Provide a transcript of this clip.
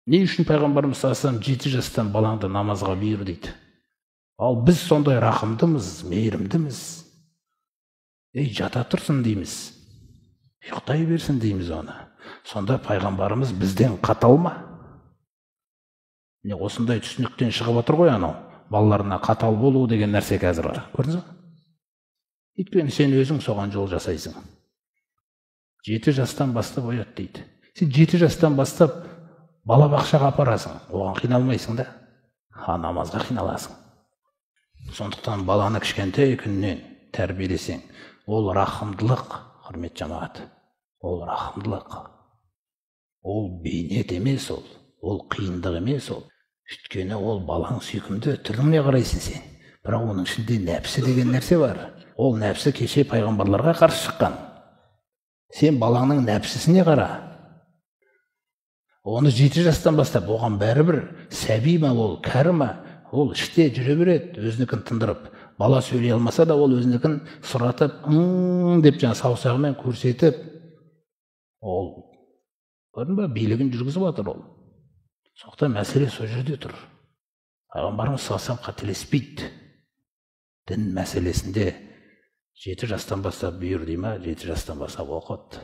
Не үшін пайғамбарымыз саллаллаху алейхи 7 жастан балаңды намазға бұйыр дейді. Ал біз сондай рақымдымыз, мейірімдіміз. Жата тұрсын дейміз. Ұйықтай берсін дейміз оны. Сонда пайғамбарымыз бізден қатал ма? Осындай түсініктен шығып отыр ғой анау. Балаларына қатал болу деген нәрсе қазір бар. Көрдіңіз бе? Өйткені сен өзің соған жол жасайсың. 7 жастан бастап оят дейді. Сен 7 жастан бастап балабақшаға апарасың. Оған қиналмайсың да. Намазға қиналасың. Сондықтан баланы кішкентай күннен тәрбиелесең, ол рахымдылық, құрмет жамағат. Ол рахымдылық. Ол бейнет емес ол. Ол қиындық емес ол. Өйткені ол балаң сүйкімді, түріне қарайсың сен. Бірақ оның ішінде нәпсі деген нәрсе бар. Ол нәпсі кеше пайғамбарларға қарсы шыққан. Сен балаңның нәпсісіне қара. Оны 7 жастан бастап, оған бәрібір сәби ма ол, кәрі ма, ол іште жүре береді, өзінікін тындырып. Бала сөйлей алмаса да ол өзінікін сұратып, деп саусағымен көрсетіп, ол көрдің ба, билігін жүргізіп жатыр ол. Сондықтан мәселе сол жерде тұр. Пайғамбарымыз саллаллаху қателеспейді. Дін мәселесінде 7 жастан бастап бұйыр дей ма, 7 жастан бастап оқыт.